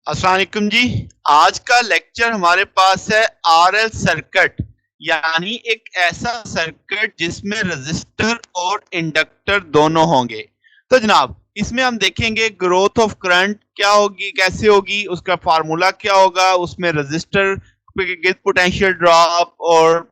अस्सलाम वालेकुम जी। आज का लेक्चर हमारे पास है आरएल सर्किट, यानी एक ऐसा सर्किट जिसमें रजिस्टर और इंडक्टर दोनों होंगे। तो जनाब, इसमें हम देखेंगे ग्रोथ ऑफ करंट क्या होगी, कैसे होगी, उसका फार्मूला क्या होगा, उसमें रजिस्टर के गिर्द पोटेंशियल ड्रॉप और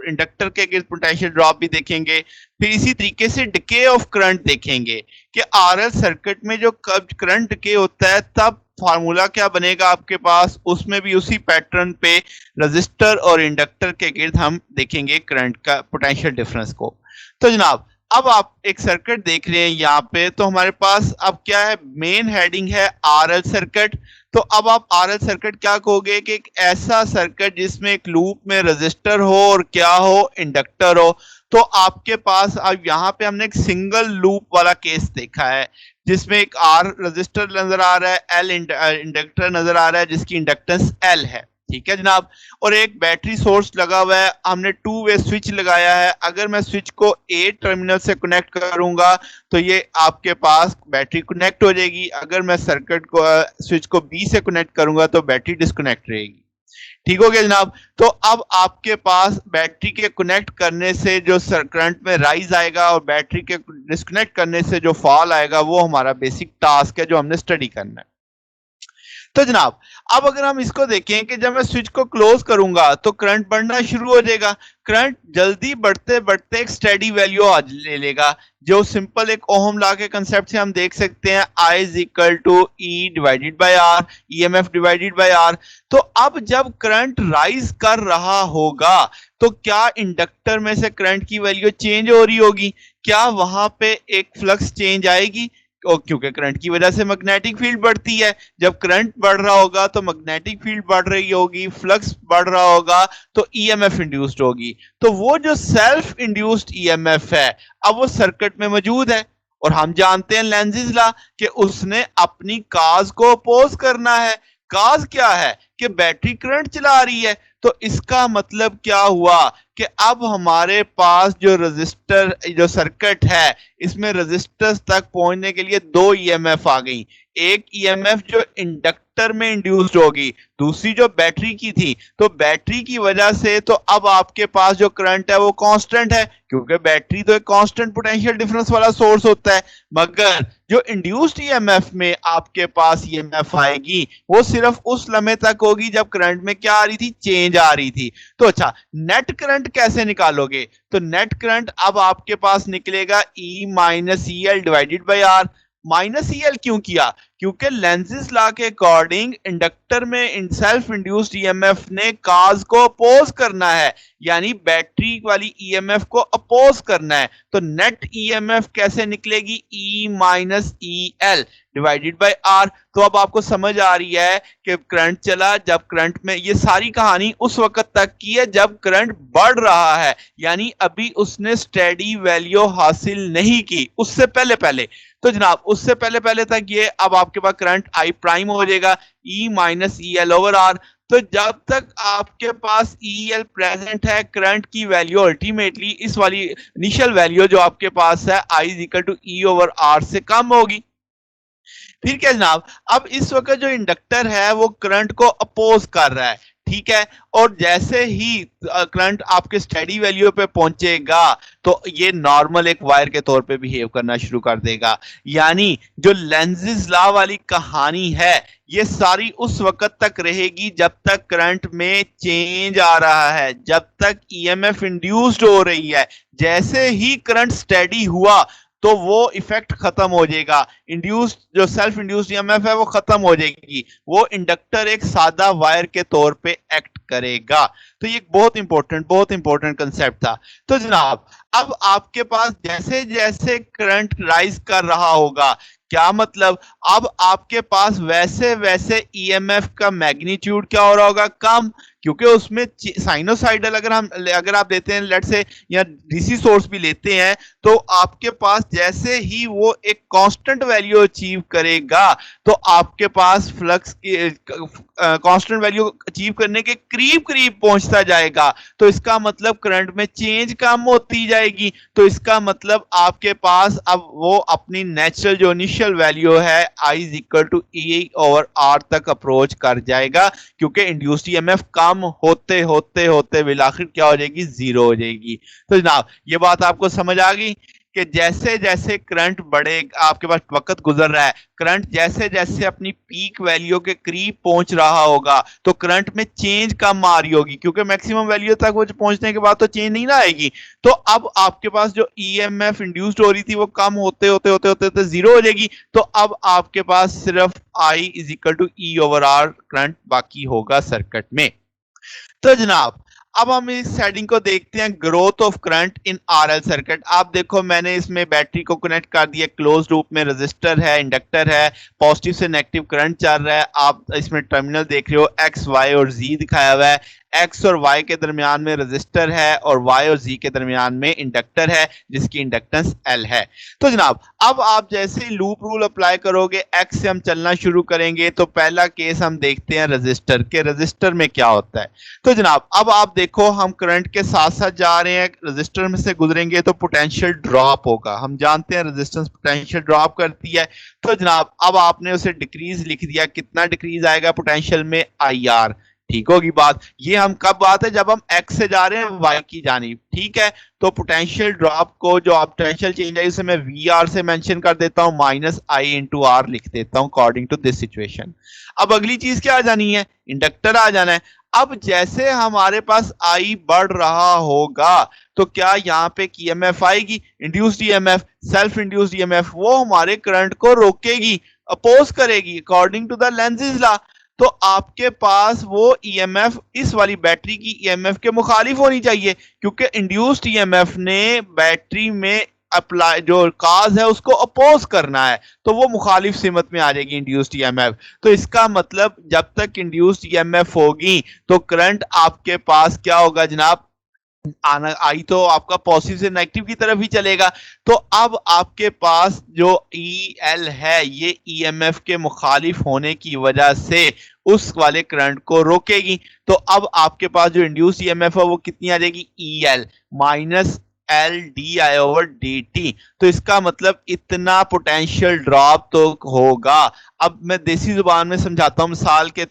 इंडक्टर के गिर्द पोटेंशियल ड्रॉप भी देखेंगे। फिर इसी तरीके से डिके ऑफ करंट देखेंगे कि आरएल सर्किट में जो कब करंट डिके होता है तब फार्मूला क्या बनेगा आपके पास, उसमें भी उसी पैटर्न पे रजिस्टर और इंडक्टर के गिर्द हम देखेंगे करंट का पोटेंशियल डिफरेंस को। तो जनाब, अब आप एक सर्किट देख रहे हैं यहाँ पे, तो हमारे पास अब क्या है, मेन हेडिंग है आरएल सर्किट। तो अब आप आरएल सर्किट क्या कहोगे कि एक ऐसा सर्किट जिसमें एक लूप में रजिस्टर हो और क्या हो, इंडक्टर हो। तो आपके पास अब यहाँ पे हमने एक सिंगल लूप वाला केस देखा है जिसमें एक आर रजिस्टर नजर आ रहा है, एल इंडक्टर नजर आ रहा है जिसकी इंडक्टेंस एल है। ठीक है जनाब, और एक बैटरी सोर्स लगा हुआ है, हमने टू वे स्विच लगाया है। अगर मैं स्विच को ए टर्मिनल से कनेक्ट करूंगा तो ये आपके पास बैटरी कनेक्ट हो जाएगी, अगर मैं सर्किट को स्विच को बी से कनेक्ट करूंगा तो बैटरी डिस्कनेक्ट रहेगी। ठीक हो गया जनाब। तो अब आपके पास बैटरी के कनेक्ट करने से जो करंट में राइज आएगा और बैटरी के डिस्कनेक्ट करने से जो फॉल आएगा वो हमारा बेसिक टास्क है जो हमने स्टडी करना है। तो जनाब, अब अगर हम इसको देखें कि जब मैं स्विच को क्लोज करूंगा तो करंट बढ़ना शुरू हो जाएगा। करंट जल्दी बढ़ते बढ़ते एक स्टेडी वैल्यू आज ले लेगा, जो सिंपल एक ओहम लॉ के कंसेप्ट से हम देख सकते हैं, I is equal to E divided by R, EMF divided by R. तो अब जब करंट राइज कर रहा होगा तो क्या इंडक्टर में से करंट की वैल्यू चेंज हो रही होगी, क्या वहां पे एक फ्लक्स चेंज आएगी, क्योंकि करंट की वजह से मैग्नेटिक फील्ड बढ़ती है। जब करंट बढ़ रहा होगा तो मैग्नेटिक फील्ड बढ़ रही होगी, फ्लक्स बढ़ रहा होगा तो ईएमएफ इंड्यूस्ड होगी। तो वो जो सेल्फ इंड्यूस्ड ईएमएफ है अब वो सर्किट में मौजूद है, और हम जानते हैं लेंजिस लॉ कि उसने अपनी काज को अपोज करना है। काज क्या है कि बैटरी करंट चला रही है। तो इसका मतलब क्या हुआ कि अब हमारे पास जो रजिस्टर जो सर्किट है इसमें रजिस्टर्स तक पहुंचने के लिए दो ईएमएफ आ गई। एक ईएमएफ जो इंडक्टर में इंड्यूस्ड होगी, दूसरी जो बैटरी की थी। तो बैटरी की वजह से तो अब आपके पास जो करंट है वो कांस्टेंट है, क्योंकि बैटरी तो एक कांस्टेंट पोटेंशियल डिफरेंस वाला सोर्स होता है। मगर जो इंड्यूस्ड ईएमएफ में आपके पास ईएमएफ आएगी वो सिर्फ उस लम्हे तक होगी जब करंट में क्या आ रही थी, चेंज आ रही थी। तो अच्छा, नेट करंट कैसे निकालोगे? तो नेट करंट अब आपके पास निकलेगा E minus E L divided by R. Minus E L क्यों किया? क्योंकि लेंजिस लॉ के अकॉर्डिंग इंडक्टर में सेल्फ इंड्यूस्ड ईएमएफ ने काज को अपोज करना है, यानी बैटरी वाली ईएमएफ को अपोज करना है। तो नेट ईएमएफ कैसे निकलेगी? E minus E L divided by R. तो अब आपको समझ आ रही है कि करंट चला, जब करंट में ये सारी कहानी उस वक्त तक की है जब करंट बढ़ रहा है, यानी अभी उसने स्टेडी वैल्यू हासिल नहीं की, उससे पहले पहले। तो जनाब, उससे पहले पहले तक ये अब आपके पास करंट आई प्राइम हो जाएगा E minus E L over R. तो जब तक आपके पास ई एल प्रेजेंट है, करंट की वैल्यू अल्टीमेटली इस वाली इनिशियल वैल्यू जो आपके पास है I is equal to E over R से कम होगी। फिर क्या जनाब, अब इस वक्त जो इंडक्टर है वो करंट को अपोज कर रहा है, ठीक है। और जैसे ही करंट आपके स्टेडी वैल्यू पे पहुंचेगा तो ये नॉर्मल एक वायर के तौर पे बिहेव करना शुरू कर देगा। यानी जो लेंजिस लॉ वाली कहानी है ये सारी उस वक्त तक रहेगी जब तक करंट में चेंज आ रहा है, जब तक ईएमएफ इंड्यूस्ड हो रही है। जैसे ही करंट स्टेडी हुआ तो वो इफेक्ट खत्म हो जाएगा, इंड्यूस्ड जो सेल्फ इंड्यूस्ड ईएमएफ है वो खत्म हो जाएगी, वो इंडक्टर एक सादा वायर के तौर पे एक्ट करेगा। तो ये बहुत इंपॉर्टेंट कंसेप्ट था। तो जनाब, अब आपके पास जैसे जैसे करंट राइज कर रहा होगा, क्या मतलब, अब आपके पास वैसे वैसे ईएमएफ का मैग्नीट्यूड क्या हो रहा होगा, कम, क्योंकि उसमें साइनोसाइडल अगर आप लेते हैं लेट से या डीसी सोर्स भी लेते हैं तो आपके पास जैसे ही वो एक कांस्टेंट वैल्यू अचीव करेगा तो आपके पास फ्लक्स की कांस्टेंट वैल्यू अचीव करने के करीब करीब पहुंचता जाएगा, तो इसका मतलब करंट में चेंज कम होती जाएगी। तो इसका मतलब आपके पास अब वो अपनी नेचुरल जो इनिशियल वैल्यू है I is equal to E over R तक अप्रोच कर जाएगा, क्योंकि इंड्यूस्ड ईएमएफ कम होते होते होते बिल आखिर क्या हो जाएगी, जीरो हो जाएगी। तो जनाब ये बात आपको समझ आ गई कि जैसे जैसे करंट बढ़े, आपके पास वक्त गुजर रहा है, करंट जैसे जैसे अपनी पीक वैल्यू के करीब पहुंच रहा होगा तो करंट में चेंज कम आ रही होगी, क्योंकि मैक्सिमम वैल्यू तक वो पहुंचने के बाद तो चेंज नहीं ना आएगी। तो अब आपके पास जो ईएमएफ इंड्यूस्ड हो रही थी वो कम होते होते होते होते होते जीरो हो जाएगी। तो अब आपके पास सिर्फ I is equal to E over R current बाकी होगा सर्किट में। तो जनाब अब हम इस सेटिंग को देखते हैं, growth of current in RL circuit. आप देखो मैंने इसमें बैटरी को कनेक्ट कर दिया, क्लोज लूप में रेजिस्टर है, इंडक्टर है, पॉजिटिव से नेगेटिव करंट चल रहा है। आप इसमें टर्मिनल देख रहे हो, एक्स वाई और जी दिखाया हुआ है। एक्स और वाई के दरमियान में रेजिस्टर है और वाई और जी के दरमियान में इंडक्टर है जिसकी इंडक्टेंस एल है। तो जनाब अब आप जैसे ही लूप रूल अप्लाई करोगे, एक्स से हम चलना शुरू करेंगे। तो पहला केस हम देखते हैं रेजिस्टर के, रेजिस्टर में क्या होता है। तो जनाब अब आप देखो हम करंट के साथ साथ जा रहे हैं, रेजिस्टर में से गुजरेंगे तो पोटेंशियल ड्रॉप होगा। हम जानते हैं रेजिस्टेंस पोटेंशियल ड्रॉप करती है। तो जनाब अब आपने उसे डिक्रीज लिख दिया, कितना डिक्रीज आएगा पोटेंशियल में, आई आर। ठीक होगी बात। ये हम कब बात है, जब हम एक्स से जा रहे हैं वाई की जानिब, ठीक है। तो पोटेंशियल ड्रॉप को जो आप पोटेंशियल चेंज है उसे मैं वी आर से मेंशन कर देता हूं, माइनस आई इंटू आर लिख देता हूं अकॉर्डिंग टू दिस सिचुएशन। अब अगली चीज क्या आ जानी है, इंडक्टर आ जाना है। अब जैसे हमारे पास आई बढ़ रहा होगा तो क्या यहाँ पे ईएमएफ आएगी, induced EMF, self induced EMF, वो हमारे करंट को रोकेगी, अपोज करेगी अकॉर्डिंग टू द लेंज़ेस लॉ। तो आपके पास वो ईएमएफ इस वाली बैटरी की ईएमएफ के मुखालिफ होनी चाहिए, क्योंकि इंड्यूस्ड ईएमएफ ने बैटरी में अप्लाई जो काज है उसको अपोज करना है, तो वो मुखालिफ सिमत में आ जाएगी इंड्यूस्ड ईएमएफ। तो इसका मतलब जब तक इंड्यूस्ड ईएमएफ होगी तो करंट आपके पास क्या होगा जनाब, आना आई तो आपका पॉजिटिव से नेगेटिव की तरफ ही चलेगा। तो अब आपके पास जो ई एल है ये ईएमएफ के मुखालिफ होने की वजह से उस वाले करंट को रोकेगी। तो अब आपके पास जो इंड्यूस ईएमएफ है वो कितनी आ जाएगी, E L minus L D I over D t. तो इसका मतलब इतना पोटेंशियल ड्रॉप तो होगा। अब मैं देसी जुबान में समझाता हूं, मिसाल के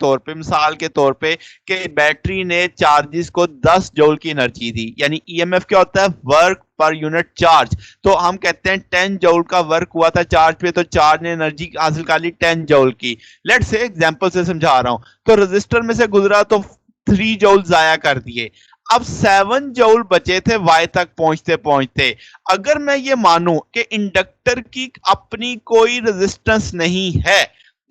तौर पे कि बैटरी ने चार्जेस को 10 जूल की एनर्जी दी, यानी ईएमएफ क्या होता है, वर्क पर यूनिट चार्ज। तो हम कहते हैं 10 जूल का वर्क हुआ था चार्ज पे, तो चार्ज ने एनर्जी हासिल कर ली 10 जूल की। लेट्स से एग्जांपल से समझा रहा हूं, तो रजिस्टर में से गुजरा तो 3 जूल जाया कर दिए। अब 7 जूल बचे थे वाई तक पहुंचते पहुंचते। अगर मैं ये मानूं कि इंडक्टर की अपनी कोई रेजिस्टेंस नहीं है,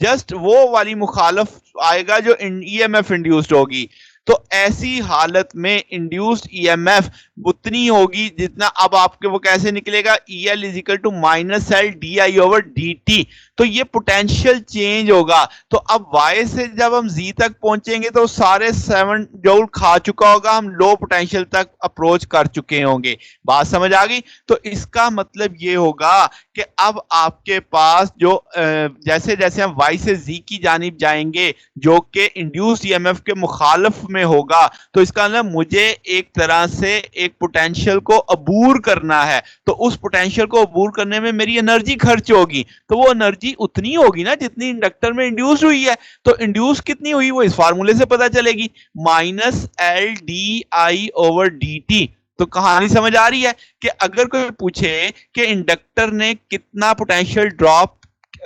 जस्ट वो वाली मुखालफ आएगा जो ईएमएफ इंड्यूस्ड होगी, तो ऐसी हालत में इंड्यूस्ड ईएमएफ उतनी होगी जितना, अब आपके वो कैसे निकलेगा, E L is equal to minus L D I over D t. तो ये पोटेंशियल चेंज होगा। तो अब वाई से जब हम जी तक पहुंचेंगे तो सारे 7 जूल खा चुका होगा, हम लो पोटेंशियल तक अप्रोच कर चुके होंगे। बात समझ आ गई। तो इसका मतलब ये होगा कि अब आपके पास जो जैसे जैसे हम वाई से जी की जानिब जाएंगे जो कि इंड्यूस्ड ईएमएफ के मुखालिफ में होगा, तो इसका मतलब मुझे एक तरह से एक पोटेंशियल को अबूर करना है। तो उस पोटेंशियल को अबूर करने में मेरी एनर्जी खर्च होगी, तो वो एनर्जी उतनी होगी ना जितनी इंडक्टर में इंड्यूस हुई है। तो इंड्यूस कितनी हुई वो इस फार्मूले से पता चलेगी, minus L D I over D t. तो कहानी समझ आ रही है कि अगर कोई पूछे कि इंडक्टर ने कितना पोटेंशियल ड्रॉप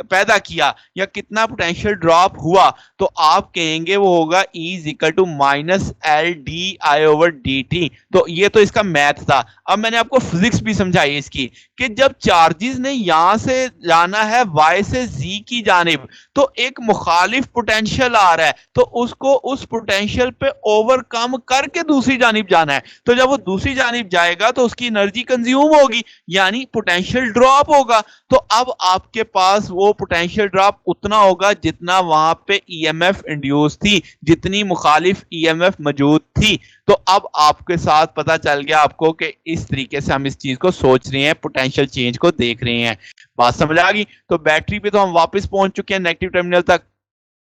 पैदा किया या कितना पोटेंशियल ड्रॉप हुआ, तो आप कहेंगे वो होगा E is equal to minus L D I over D t. तो ये तो इसका मैथ था। अब मैंने आपको फिजिक्स भी समझाई इसकी कि जब चार्जेस ने यहां से जाना है Y से Z की जानिब, तो एक मुखालिफ पोटेंशियल आ रहा है, तो उसको उस पोटेंशियल पे ओवरकम करके दूसरी जानिब जाना है। तो जब वो दूसरी जानिब जाएगा तो उसकी एनर्जी कंज्यूम होगी, यानी पोटेंशियल ड्रॉप होगा। तो अब आपके पास वो पोटेंशियल ड्रॉप उतना होगा जितना वहां पे ईएमएफ इंड्यूस थी, जितनी मुखालिफ ईएमएफ मौजूद थी। तो अब आपके साथ पता चल गया आपको कि इस तरीके से हम इस चीज को सोच रहे हैं, पोटेंशियल चेंज को देख रहे हैं। बात समझ आ गई? तो बैटरी पे तो हम वापस पहुंच चुके हैं नेगेटिव टर्मिनल तक।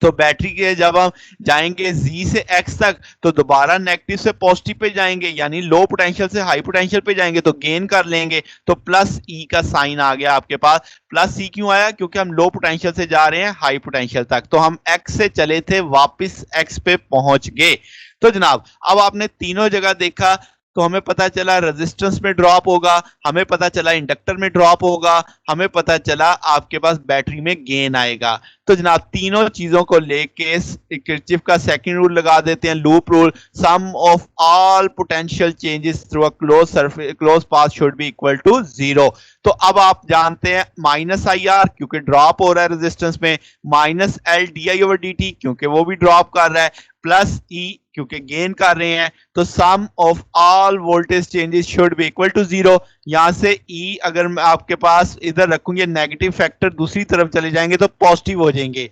तो बैटरी के जब हम जाएंगे जी से एक्स तक तो दोबारा नेगेटिव से पॉजिटिव पे जाएंगे, यानी लो पोटेंशियल से हाई पोटेंशियल पे जाएंगे तो गेन कर लेंगे। तो प्लस ई का साइन आ गया आपके पास। प्लस ई क्यों आया? क्योंकि हम लो पोटेंशियल से जा रहे हैं हाई पोटेंशियल तक। तो हम एक्स से चले थे, वापस एक्स पे पहुंच गए। तो जनाब अब आपने तीनों जगह देखा, तो हमें पता चला रेजिस्टेंस में ड्रॉप होगा, हमें पता चला इंडक्टर में ड्रॉप होगा, हमें पता चला आपके पास बैटरी में गेन आएगा। तो जनाब तीनों चीजों को लेके किरचॉफ का सेकंड रूल लगा देते हैं, loop rule. Sum of all potential changes through a close surface close path should be equal to zero. तो अब आप जानते हैं माइनस आई आर क्योंकि ड्रॉप हो रहा है रेजिस्टेंस में, minus L D I over D T क्योंकि वो भी ड्रॉप कर रहा है, प्लस ई क्योंकि गेन कर रहे हैं। तो sum of all voltage changes should be equal to zero. यहां से ई अगर मैं आपके पास इधर रखूंगे नेगेटिव फैक्टर दूसरी तरफ चले जाएंगे तो पॉजिटिव हो जाएंगे।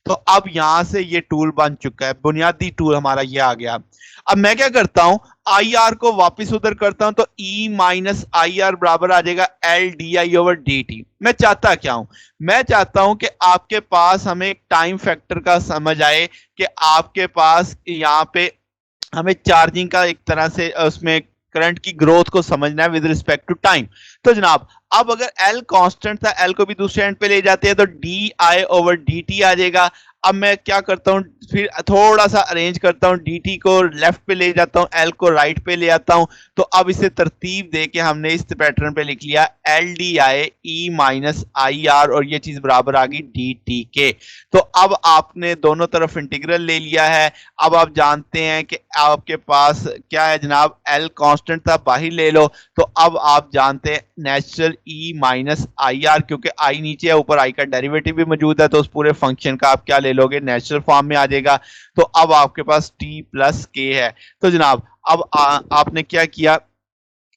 तो अब यहां से ये टूल बन चुका है, बुनियादी टूल हमारा ये आ गया। अब मैं क्या करता हूं, आई आर को वापस उधर करता हूं तो ई माइनस आई आर बराबर आ जाएगा L D I over D T. मैं चाहता क्या हूं? मैं चाहता हूं कि आपके पास हमें टाइम फैक्टर का समझ आए कि आपके पास यहाँ पे हमें चार्जिंग का एक तरह से उसमें करंट की ग्रोथ को समझना है विद रिस्पेक्ट टू टाइम। तो जनाब अब अगर L कांस्टेंट था, L को भी दूसरे एंड पे ले जाते हैं तो डी आई ओवर डी टी आ जाएगा। अब मैं क्या करता हूं, फिर थोड़ा सा अरेंज करता हूं, डी टी को लेफ्ट पे ले जाता हूं, L को राइट पे ले आता हूं। तो अब इसे तरतीब दे के हमने इस पैटर्न पे लिख लिया L D I E minus I R, और ये चीज बराबर आ गई डी टी के। तो अब आपने दोनों तरफ इंटीग्रल ले लिया है। अब आप जानते हैं कि आपके पास क्या है जनाब, L कांस्टेंट था, बाहर ले लो। तो अब आप जानते हैं natural E minus I R, क्योंकि आई नीचे है, ऊपर आई का डेरिवेटिव भी मौजूद है, तो उस पूरे फंक्शन का आप क्या ले लोगे, नेचुरल फॉर्म में आ जाएगा। तो अब आपके पास टी प्लस के है। तो जनाब अब आपने क्या किया,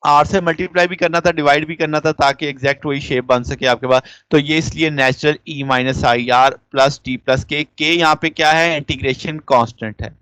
आर से मल्टीप्लाई भी करना था, डिवाइड भी करना था, ताकि एग्जैक्ट वही शेप बन सके आपके पास। तो ये इसलिए natural E minus I are plus T plus के यहाँ पे क्या है, इंटीग्रेशन कांस्टेंट है।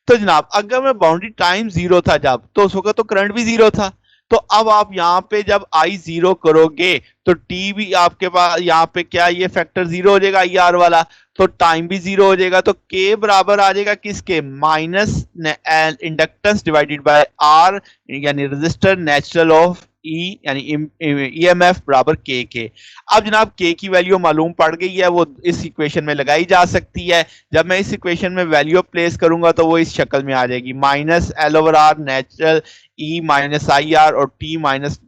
तो जनाब अगर मैं बाउंड्री टाइम जीरो था जब, तो उस वक्त तो करंट भी जीरो था। तो अब आप यहाँ पे जब आई जीरो करोगे तो टी भी आपके पास यहाँ पे क्या, ये फैक्टर जीरो हो जाएगा आई आर वाला, तो टाइम भी जीरो हो जाएगा। तो के बराबर आ जाएगा किसके, minus inductance divided by R, यानी रेजिस्टर नेचुरल ऑफ ई यानी ईएमएफ बराबर के। अब जनाब के की वैल्यू मालूम पड़ गई है, वो इस इक्वेशन में लगाई जा सकती है। जब मैं इस इक्वेशन में वैल्यू प्लेस करूंगा तो वो इस शक्ल में आ जाएगी, minus L over R natural E minus I R और T minus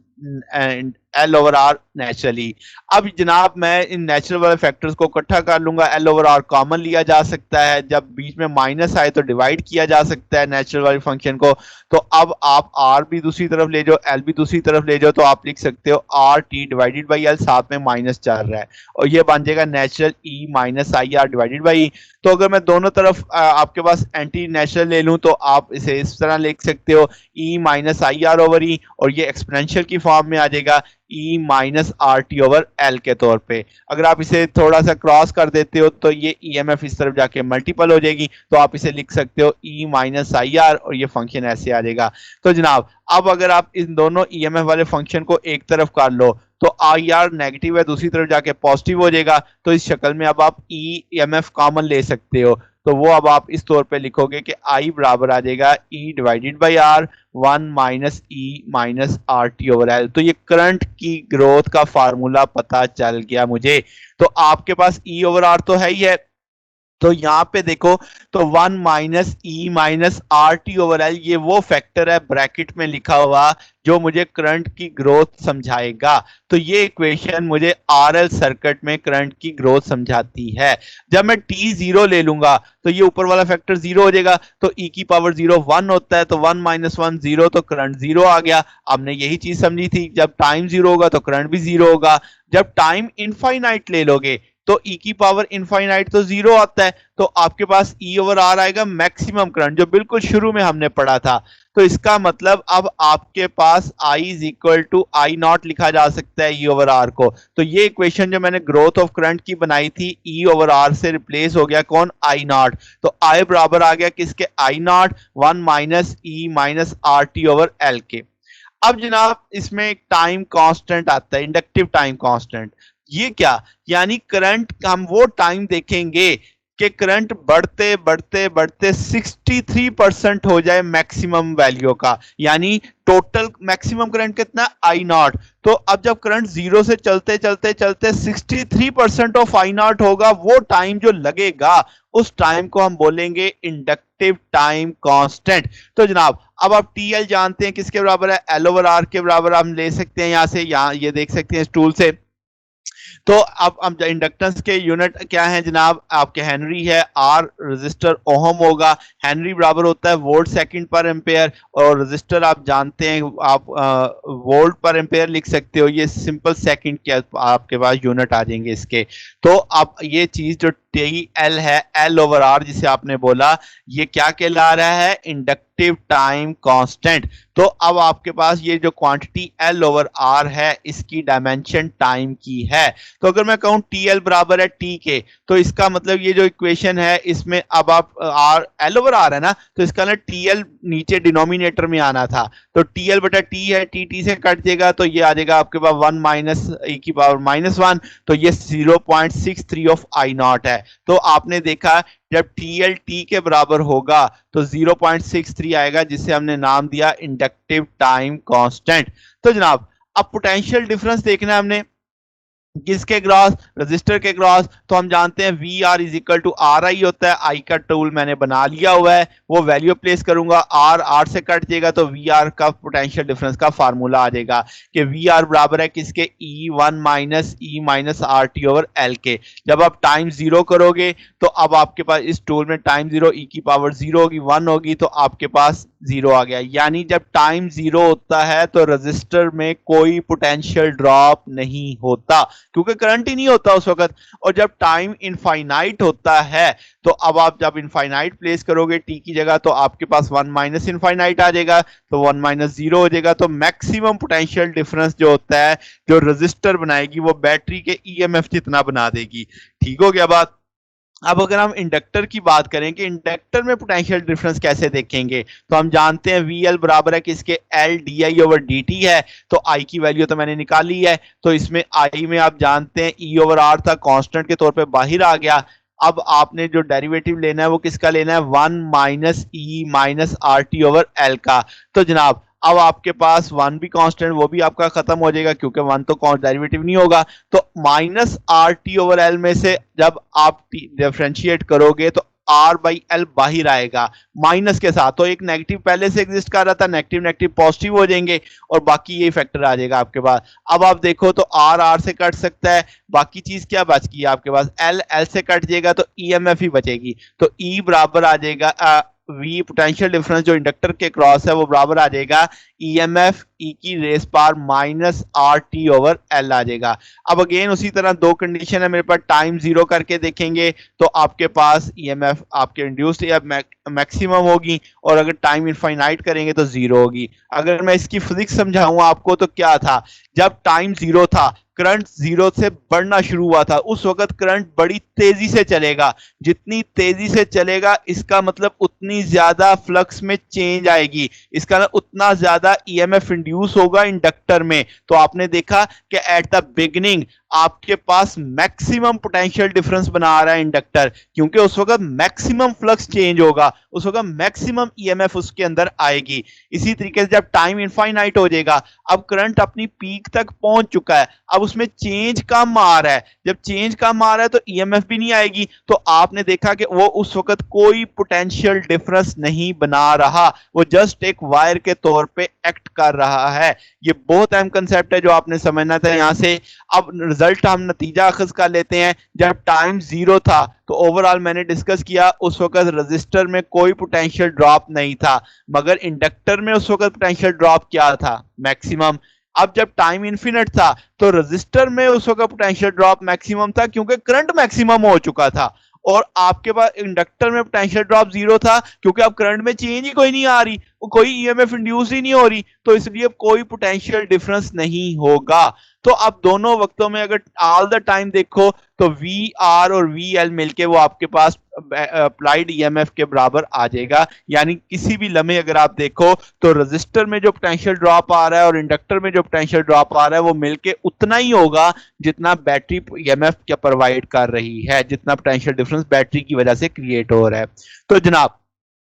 L over R naturally. अब जनाब मैं इन नेचुरल वाले फैक्टर्स को इकट्ठा कर लूंगा, एल ओवर आर कॉमन लिया जा सकता है, जब बीच में माइनस आए तो डिवाइड किया जा सकता है नेचुरल वाले फंक्शन को। तो अब आप आर भी दूसरी तरफ ले जाओ, एल भी दूसरी तरफ ले जाओ, तो आप लिख सकते हो R T divided by L, साथ में माइनस चल रहा है, और ये बन जाएगा natural E minus I are divided by. तो अगर मैं दोनों तरफ आपके पास एंटी नेचुरल ले लूं तो आप इसे इस तरह लिख सकते हो E minus I R over E, और ये एक्सपोनेंशियल की फॉर्म में आ जाएगा E minus R T over L के तौर पे। अगर आप इसे थोड़ा सा क्रॉस कर देते हो तो ये ईएमएफ इस तरफ जाके मल्टीपल हो जाएगी, तो आप इसे लिख सकते हो ई माइनस आई आर, और ये फंक्शन ऐसे आ जाएगा। तो जनाब अब अगर आप इन दोनों ईएमएफ वाले फंक्शन को एक तरफ कर लो तो आई आर नेगेटिव है, दूसरी तरफ जाके पॉजिटिव हो जाएगा। तो इस शक्ल में अब आप ईएमएफ कॉमन ले सकते हो, तो वो अब आप इस तौर पे लिखोगे कि आई बराबर आ जाएगा E divided by R, one minus E minus R T over L. तो ये करंट की ग्रोथ का फार्मूला पता चल गया मुझे। तो आपके पास ई ओवर आर तो है ही है, तो यहां पे देखो, तो one minus E minus R T over L, ये वो फैक्टर है ब्रैकेट में लिखा हुआ जो मुझे करंट की ग्रोथ समझाएगा। तो ये इक्वेशन मुझे आरएल सर्किट में करंट की ग्रोथ समझाती है। जब मैं टी जीरो ले लूंगा तो ये ऊपर वाला फैक्टर जीरो हो जाएगा, तो ई की पावर जीरो वन होता है, तो वन माइनस वन जीरो, तो करंट जीरो आ गया। हमने यही चीज समझी थी, जब टाइम जीरो होगा तो करंट भी जीरो होगा। जब टाइम इनफाइनाइट ले लोगे तो ई की पावर इनफाइनाइट तो जीरो आता है, तो आपके पास ई ओवर आर आएगा मैक्सिमम करंट, जो बिल्कुल शुरू में हमने पढ़ा था। तो इसका मतलब अब आपके पास I is equal to I naught लिखा जा सकता है E ओवर आर को। तो ये इक्वेशन जो मैंने ग्रोथ ऑफ करंट की बनाई थी E ओवर आर से रिप्लेस हो गया कौन, आई नॉट। तो I बराबर आ गया किसके, I not 1 minus E minus R T over L के। अब जनाब इसमें एक टाइम कांस्टेंट आता है, इंडक्टिव टाइम कांस्टेंट। ये क्या, यानी करंट, हम वो टाइम देखेंगे कि करंट बढ़ते बढ़ते बढ़ते 63% हो जाए मैक्सिमम वैल्यू का, यानी टोटल मैक्सिमम करंट कितना, आई नॉट। तो अब जब करंट जीरो से चलते चलते चलते 63% ऑफ आई नॉट होगा, वो टाइम जो लगेगा उस टाइम को हम बोलेंगे इंडक्टिव टाइम कांस्टेंट। तो जनाब अब आप टीएल जानते हैं किसके बराबर है, एल ओवर आर के बराबर हम ले सकते हैं, यहां से यहां ये देख सकते हैं इस टूल से। तो अब इंडक्टेंस के यूनिट क्या है जनाब, आपके हेनरी है, आर रेजिस्टर ओहम होगा, हेनरी बराबर होता है वोल्ट सेकंड पर एम्पेयर, और रेजिस्टर आप जानते हैं आप वोल्ट पर एम्पेयर लिख सकते हो, ये सिंपल सेकंड के आपके पास यूनिट आ जाएंगे इसके। तो अब ये चीज जो टी एल है, एल ओवर आर जिसे आपने बोला, ये क्या कहला रहा है, इंडक्टिव टाइम कांस्टेंट। तो अब आपके पास ये जो क्वांटिटी एल ओवर आर है इसकी डायमेंशन टाइम की है। तो अगर मैं कहूं टी एल बराबर है टी के, तो इसका मतलब ये जो इक्वेशन है इसमें अब आप आर एल ओवर आर है ना, तो इसका ना टी एल नीचे डिनोमिनेटर में आना था, तो टी एल बटा टी है, टी टी से कट जाएगा, तो ये आ जाएगा आपके पास 1 माइनस ई की पावर माइनस 1, तो ये 0.63 ऑफ आई नॉट है। तो आपने देखा जब टी एल टी के बराबर होगा तो 0.63 आएगा, जिसे हमने नाम दिया इंडक्टिव टाइम कांस्टेंट। तो जनाब अब पोटेंशियल डिफरेंस देखना है हमने किसके क्रॉस, रजिस्टर के क्रॉस। तो हम जानते हैं V R is equal to R I होता है, आई का टूल मैंने बना लिया हुआ है, वो वैल्यू प्लेस करूंगा, आर आर से कट जाएगा, तो वी आर का पोटेंशियल डिफरेंस का फार्मूला आ जाएगा कि वी आर बराबर है किसके, E one minus E minus R T over L के। जब आप टाइम जीरो करोगे तो अब आपके पास इस टूल में टाइम जीरो ई की पावर जीरो होगी, वन होगी, तो आपके पास जीरो आ गया। यानी जब टाइम जीरो होता है तो रजिस्टर में कोई पोटेंशियल ड्रॉप नहीं होता, क्योंकि करंट ही नहीं होता उस वक्त। और जब टाइम इनफाइनाइट होता है तो अब आप जब इनफाइनाइट प्लेस करोगे टी की जगह, तो आपके पास 1 माइनस इनफाइनाइट आ जाएगा, तो 1 माइनस जीरो हो जाएगा। तो मैक्सिमम पोटेंशियल डिफरेंस जो होता है जो रजिस्टर बनाएगी वो बैटरी के ईएमएफ जितना बना देगी। ठीक हो गया बात। अब अगर हम इंडक्टर की बात करें कि इंडक्टर में पोटेंशियल डिफरेंस कैसे देखेंगे, तो हम जानते हैं वी एल बराबर है किसके, L D I over D T है। तो आई की वैल्यू तो मैंने निकाली है, तो इसमें आई में आप जानते हैं ई ओवर आर था, कांस्टेंट के तौर पे बाहर आ गया। अब आपने जो डेरिवेटिव लेना है वो किसका लेना है, 1 minus E minus R T over L का। तो जनाब अब आपके पास वन भी कांस्टेंट, वो भी आपका खत्म हो जाएगा क्योंकि वन तो डेरिवेटिव नहीं होगा। तो minus R T over L में से जब आप डिफरेंशिएट करोगे तो आर बाई एल बाहर आएगा माइनस के साथ, तो एक नेगेटिव पहले से एग्जिस्ट कर रहा था, नेगेटिव नेगेटिव पॉजिटिव हो जाएंगे और बाकी ये फैक्टर आ जाएगा आपके पास। अब आप देखो तो आर आर से कट सकता है, बाकी चीज क्या बच गई आपके पास, एल एल से कट जाएगा तो ईएमएफ ही बचेगी। तो ई बराबर आ जाएगा वी पोटेंशियल डिफरेंस जो इंडक्टर के क्रॉस है वो बराबर आ जाएगा ईएमएफ ई की raise power minus R T over L आ जाएगा। अब अगेन उसी तरह दो कंडीशन है मेरे पास, टाइम जीरो करके देखेंगे तो आपके पास ईएमएफ आपके इंड्यूस्ड या मैक्सिमम होगी, और अगर टाइम इनफाइनाइट करेंगे तो जीरो होगी। अगर मैं इसकी फिजिक्स समझाऊं आपको तो क्या था, जब टाइम जीरो था करंट जीरो से बढ़ना शुरू हुआ था, उस वक्त करंट बड़ी तेजी से चलेगा, जितनी तेजी से चलेगा इसका मतलब उतनी ज्यादा फ्लक्स में चेंज आएगी, इसका उतना ज्यादा ईएमएफ इंड्यूस होगा इंडक्टर में। तो आपने देखा कि एट द बिगिनिंग आपके पास मैक्सिमम पोटेंशियल डिफरेंस बना रहा है इंडक्टर, क्योंकि उस वक्त मैक्सिमम फ्लक्स चेंज होगा, उस वक्त मैक्सिमम ईएमएफ उसके अंदर आएगी। इसी तरीके से जब टाइम इनफाइनाइट हो जाएगा, अब करंट अपनी पीक तक पहुंच चुका है, अब उसमें चेंज कम आ रहा है, जब चेंज कम आ रहा है तो ईएमएफ भी नहीं आएगी। तो आपने देखा कि वो उस वक्त कोई पोटेंशियल डिफरेंस नहीं बना रहा, वो जस्ट एक वायर के तौर पे एक्ट कर रहा है। ये बहुत अहम कंसेप्ट है जो आपने समझना था यहां से। अब रिजल्ट हम नतीजा अखज कर लेते हैं। जब टाइम जीरो था तो ओवरऑल मैंने डिस्कस किया उस वक्त रजिस्टर में कोई पोटेंशियल ड्रॉप नहीं था, मगर इंडक्टर में उस वक्त पोटेंशियल ड्रॉप क्या था, मैक्सिमम। अब जब टाइम इनफिनिट था तो रजिस्टर में उस वक्त पोटेंशियल ड्रॉप मैक्सिमम था क्योंकि करंट मैक्सिमम हो चुका था, और आपके पास इंडक्टर में पोटेंशियल ड्रॉप जीरो था, क्योंकि अब करंट में चेंज ही कोई नहीं आ रही, कोई ईएमएफ इंड्यूस ही नहीं हो रही, तो इसलिए कोई पोटेंशियल डिफरेंस नहीं होगा। तो अब दोनों वक्तों में अगर ऑल द टाइम देखो तो वी आर और वी एल मिलके वो आपके पास अप्लाइड ईएमएफ के बराबर आ जाएगा। यानी किसी भी लम्हे अगर आप देखो तो रजिस्टर में जो पोटेंशियल ड्रॉप आ रहा है और इंडक्टर में जो पोटेंशियल ड्रॉप आ रहा है वो मिलके उतना ही होगा जितना बैटरी ईएमएफ क्या प्रोवाइड कर रही है, जितना पोटेंशियल डिफरेंस बैटरी की वजह से क्रिएट हो रहा है। तो जनाब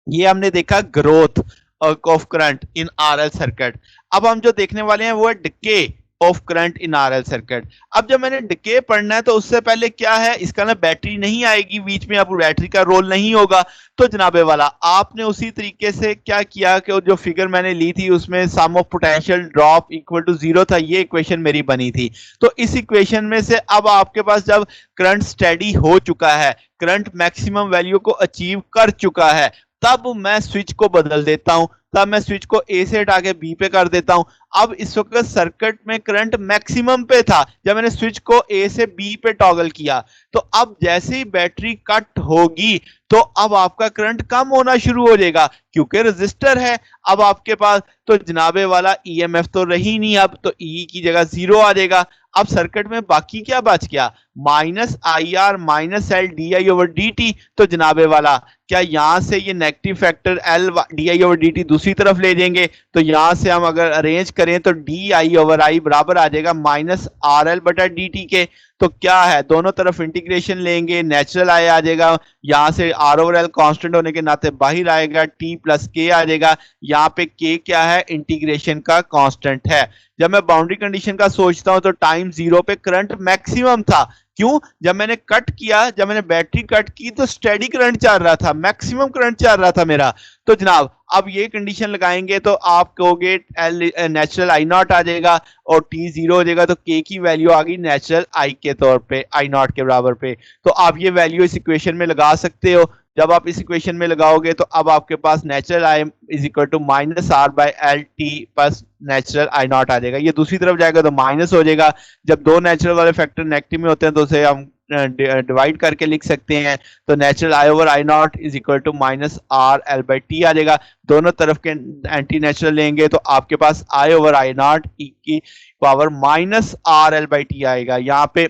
ये हमने देखा growth of current in RL circuit. अब हम जो देखने वाले हैं वो है decay of current in RL circuit. अब जब मैंने डिके पढ़ना है तो उससे पहले क्या है, इसका ना बैटरी नहीं आएगी बीच में, अब बैटरी का रोल नहीं होगा। तो जनाबे वाला आपने उसी तरीके से क्या किया कि जो फिगर मैंने ली थी उसमें sum of potential drop equal to zero था, ये इक्वेशन मेरी बनी थी। तो इस इक्वेशन में से अब आपके पास जब करंट स्टेडी हो चुका है, करंट मैक्सिमम वैल्यू को अचीव कर चुका है, तब मैं स्विच को बदल देता हूं, तब मैं स्विच को ए से हटा के बी पे कर देता हूं। अब इस वक्त सर्किट में करंट मैक्सिमम पे था जब मैंने स्विच को ए से बी पे टॉगल किया, तो अब जैसे ही बैटरी कट होगी तो अब आपका करंट कम होना शुरू हो जाएगा, क्योंकि रजिस्टर है अब आपके पास। तो जनाबे वाला ईएमएफ तो रही नहीं, अब तो ई की जगह जीरो आ जाएगा। अब सर्किट में बाकी क्या बच गया, minus I are minus L D I over D t. तो जनाबे वाला क्या यहां से ये negative factor L D I over D T दूसरी तरफ ले जाएंगे, तो यहां से हम अगर अरेंज करें तो डी आई ओवर आई बराबर आ जाएगा माइनस आर एल बटा डी टी के। तो क्या है, दोनों तरफ इंटीग्रेशन लेंगे, नेचुरल आई आ जाएगा, यहां से आर ओवर एल कांस्टेंट होने के नाते बाहर आएगा, टी प्लस के आ जाएगा। यहाँ पे के क्या है, इंटीग्रेशन का कांस्टेंट है। जब मैं बाउंड्री कंडीशन का सोचता हूं तो टाइम जीरो पे करंट मैक्सिमम था, क्यों, जब मैंने कट किया, जब मैंने बैटरी कट की तो स्टेडी करंट चल रहा था, मैक्सिमम करंट चल रहा था मेरा। तो जनाब अब ये कंडीशन लगाएंगे तो आप कहोगे एल नेचुरल आई नॉट आ जाएगा और टी जीरो हो जाएगा, तो के की वैल्यू आ गई नेचुरल आई के तौर पे, आई नॉट के बराबर पे। तो आप ये वैल्यू इस इक्वेशन में लगा सकते हो। जब आप इस इक्वेशन में लगाओगे तो अब आपके पास natural I is equal to minus R by L T plus natural I not आ जाएगा। ये दूसरी तरफ जाएगा तो माइनस हो जाएगा। जब दो नेचुरल वाले फैक्टर नेगेटिव में होते हैं तो उसे हम डिवाइड करके लिख सकते हैं। तो natural I over I not is equal to minus R L by T आ जाएगा। दोनों तरफ के एंटी नेचुरल लेंगे तो आपके पास आई ओवर आई नॉट ई की power minus R L by T आएगा। यहाँ पे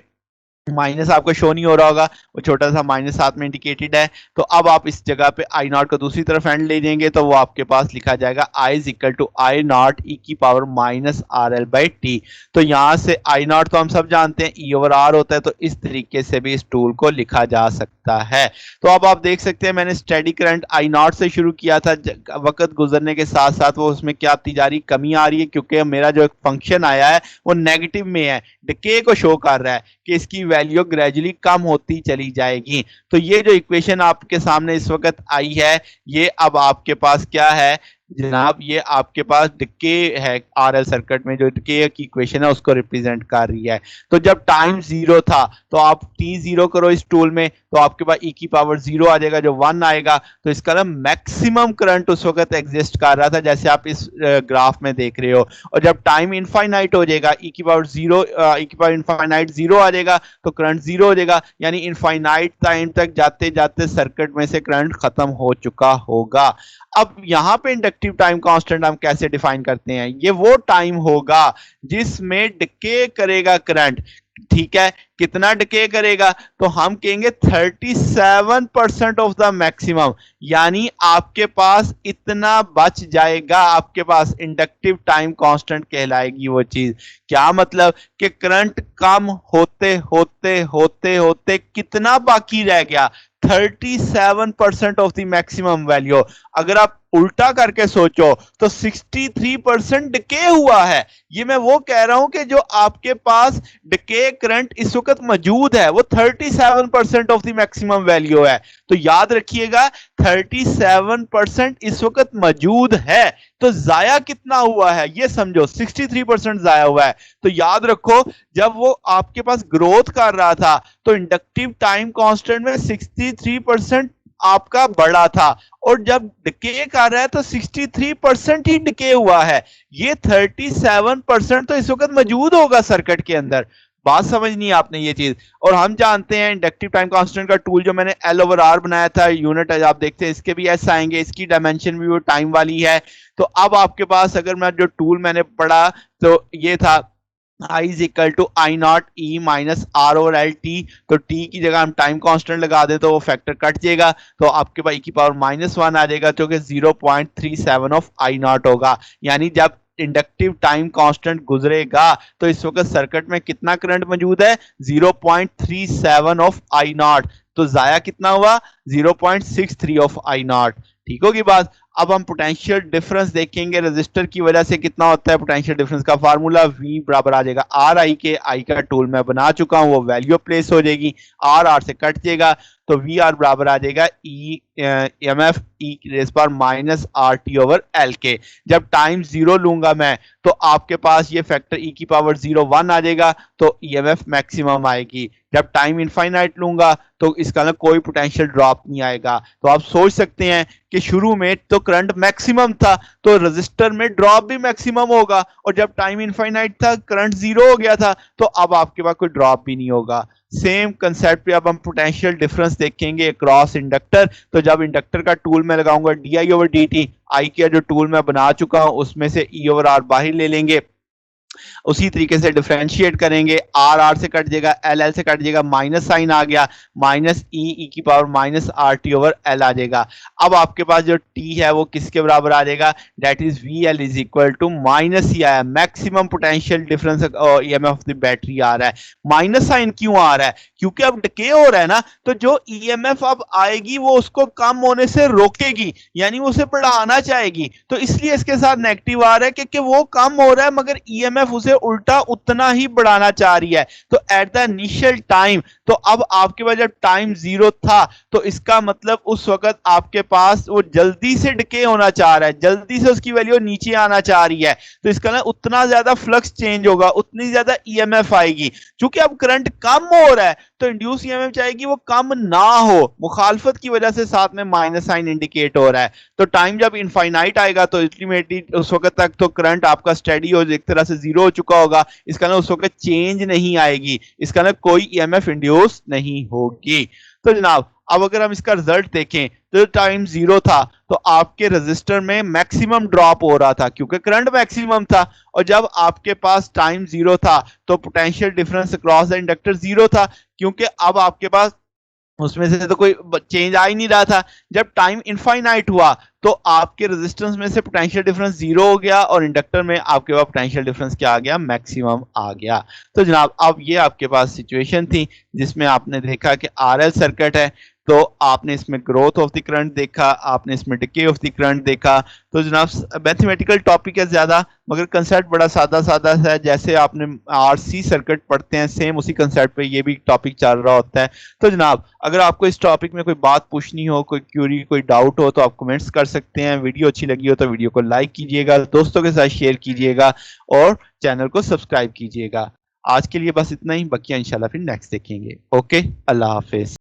माइनस आपको शो नहीं हो रहा होगा, वो छोटा सा माइनस साथ में इंडिकेटेड है। तो अब आप इस जगह पे आई नॉट को दूसरी तरफ एंड ले जाएंगे तो वो आपके पास लिखा जाएगा I is equal to I not E की power minus R L by T. तो यहां से आई नॉट तो हम सब जानते हैं ई ओवर आर होता है, तो इस तरीके से भी इस टूल को लिखा जा सकता है। तो अब आप देख सकते हैं मैंने स्टेडी करंट आई नॉट से शुरू किया था, वक्त गुजरने के साथ साथ वो उसमें क्या आती जा रही, कमी आ रही है, क्योंकि मेरा जो फंक्शन आया है वो नेगेटिव में है, डिके को शो कर रहा है कि इसकी वैल्यू ग्रेजुअली कम होती चली जाएगी। तो ये जो इक्वेशन आपके सामने इस वक्त आई है, ये अब आपके पास क्या है जनाब, ये आपके पास डिके है आरएल सर्किट में, जो डिके की इक्वेशन है उसको रिप्रेजेंट कर रही है। तो जब टाइम जीरो था तो आप टी जीरो करो इस टूल में तो आपके पास ई की पावर जीरो आ जाएगा, जो वन आएगा। तो इसका ना मैक्सिमम करंट उस वक्त एग्जिस्ट कर रहा था जैसे आप इस ग्राफ में देख रहे हो। और जब टाइम इनफाइनाइट हो जाएगा, ई की पावर जीरो, ई की पावर इनफाइनाइट जीरो आ जाएगा तो करंट जीरो हो जाएगा, यानी इनफाइनाइट टाइम तक जाते जाते सर्किट में से करंट खत्म हो चुका होगा। अब यहां पे इंडक्टिव टाइम कांस्टेंट हम कैसे डिफाइन करते हैं, ये वो टाइम होगा जिसमें डिके करेगा करंट। ठीक है, कितना डिके करेगा, तो हम कहेंगे 37% ऑफ द मैक्सिमम, यानी आपके पास इतना बच जाएगा, आपके पास इंडक्टिव टाइम कांस्टेंट कहलाएगी वो चीज। क्या मतलब कि करंट कम होते होते होते होते कितना बाकी रह गया, 37% ऑफ द मैक्सिमम वैल्यू। अगर आप उल्टा करके सोचो तो 63% डिके हुआ है। ये मैं वो कह रहा हूं कि जो आपके पास डिके करंट इस वक्त मौजूद है वो 37% ऑफ द मैक्सिमम वैल्यू है। तो याद रखिएगा 37% इस वक्त मौजूद है, तो जाया कितना हुआ है ये समझो, 63% जाया हुआ है। तो याद रखो जब वो आपके पास ग्रोथ कर रहा था तो इंडक्टिव टाइम कांस्टेंट में 63% आपका बड़ा था, और जब डिके कर रहा है तो 63% ही डिके हुआ है। ये 37% तो इस वक्त मौजूद होगा सर्किट के अंदर। बात समझनी है आपने ये चीज। और हम जानते हैं इंडक्टिव टाइम कांस्टेंट का टूल जो मैंने एल ओवर आर बनाया था यूनिट, आप देखते हैं इसके भी एस आएंगे, इसकी डायमेंशन भी वो टाइम वाली है। तो अब आपके पास अगर मैं जो टूल मैंने पढ़ा तो ये था I is equal to I not E minus R over L T. तो टी की जगह हम टाइम कांस्टेंट लगा दें तो वो फैक्टर कट जाएगा, तो आपके पास ई की पावर -1 आ जाएगा जो कि 0.37 ऑफ आई नॉट होगा। यानी जब इंडक्टिव टाइम कांस्टेंट गुजरेगा तो इस वक्त सर्किट में कितना करंट मौजूद है, 0.37 ऑफ आई नॉट। तो जाया कितना हुआ, 0.63 ऑफ आई नॉट। ठीक होगी बात। अब हम पोटेंशियल डिफरेंस देखेंगे, रेजिस्टर की वजह से कितना होता है पोटेंशियल डिफरेंस का फार्मूला, V बराबर आ जाएगा आर आई के। आई का टूल मैं बना चुका हूं, वो वैल्यू प्लेस हो जाएगी, आर आर से कट जाएगा, तो वी आर बराबर आ जाएगा E M F E raise पर minus R T over L के। जब टाइम 0 लूंगा मैं तो आपके पास ये फैक्टर ई की पावर 0.1 आ जाएगा, तो ईएमएफ मैक्सिमम आएगी। जब टाइम इनफाइनाइट लूंगा तो इसका ना कोई पोटेंशियल ड्रॉप नहीं आएगा। तो आप सोच सकते हैं कि शुरू में तो करंट मैक्सिमम था तो रेजिस्टर में ड्रॉप भी मैक्सिमम होगा, और जब टाइम इनफाइनाइट था करंट 0 हो गया था तो अब आपके पास कोई ड्रॉप भी नहीं होगा। सेम कंसेप्ट पे अब हम पोटेंशियल डिफरेंस देखेंगे अक्रॉस इंडक्टर। तो जब इंडक्टर का टूल मैं लगाऊंगा D I over D T, I का जो टूल मैं बना चुका हूं उसमें से ई ओवर आर बाहर ले लेंगे, उसी तरीके से डिफरेंशिएट करेंगे, आर आर से कट जाएगा, एल एल से कट जाएगा, माइनस साइन आ गया, माइनस ई की power minus R T over L आ जाएगा। अब आपके पास जो टी है वो किसके बराबर आ जाएगा, that is V L is equal to minus ही आया, maximum potential difference EMF of the battery आ रहा है। माइनस साइन क्यों आ रहा है, क्योंकि अब डिके हो रहा है ना, तो जो ईएमएफ अब आएगी वो उसको कम होने से रोकेगी, यानी वो उसे बढ़ाना चाहेगी, तो इसलिए इसके साथ नेगेटिव आ रहा है क्योंकि वो कम हो रहा है मगर ईएमएफ उसे उल्टा उतना ही बढ़ाना चाह रही है। तो एट द इनिशियल टाइम, तो अब आपके पास जब टाइम 0 था तो इसका मतलब उस वक्त आपके पास वो जल्दी से डिके होना चाह रहा है, जल्दी से उसकी वैल्यू नीचे आना चाह रही है, तो इसका ना उतना ज्यादा फ्लक्स चेंज होगा, उतनी ज्यादा ईएमएफ आएगी। क्योंकि अब करंट कम हो रहा है तो इंड्यूस ईएमएफ चाहेगी वो कम ना हो, मुखालफत की वजह से साथ में माइनस साइन इंडिकेट हो रहा है। तो टाइम जब इनफाइनाइट आएगा तो अल्टीमेटली उस वक्त तक तो करंट आपका स्टेडी हो, एक तरह से 0 हो चुका होगा, इसका ना उस वक्त चेंज नहीं आएगी, इसका ना कोई ईएमएफ इंड्यूस नहीं होगी। तो जनाब अब अगर हम इसका रिजल्ट देखें तो टाइम 0 था तो आपके रजिस्टर में मैक्सिमम ड्रॉप हो रहा था क्योंकि करंट मैक्सिमम था, और जब आपके पास टाइम 0 था तो potential difference across the inductor 0 था क्योंकि अब आपके पास उसमें से तो कोई चेंज आ ही नहीं रहा था। जब टाइम इनफाइनाइट हुआ तो आपके रेजिस्टेंस में से पोटेंशियल डिफरेंस 0 हो गया और इंडक्टर में आपके पास पोटेंशियल डिफरेंस क्या आ गया, मैक्सिमम आ गया। तो जनाब अब ये आपके पास सिचुएशन थी जिसमें आपने देखा कि आरएल सर्किट है, तो आपने इसमें ग्रोथ ऑफ द करंट देखा, आपने इसमें डिके ऑफ द करंट देखा। तो जनाब मैथमेटिकल टॉपिक है ज्यादा मगर कंसेप्ट बड़ा सादा सादा है, जैसे आपने आरसी सर्किट पढ़ते हैं सेम उसी कंसेप्ट पे ये भी टॉपिक चल रहा होता है। तो जनाब अगर आपको इस टॉपिक में कोई बात पूछनी हो, कोई क्यूरी, कोई डाउट हो तो आप कमेंट्स कर सकते हैं। वीडियो अच्छी लगी हो तो वीडियो को लाइक कीजिएगा, दोस्तों के साथ शेयर कीजिएगा और चैनल को सब्सक्राइब कीजिएगा। आज के लिए बस इतना ही, बाकी इंशाल्लाह फिर नेक्स्ट देखेंगे। ओके, अल्लाह हाफिज।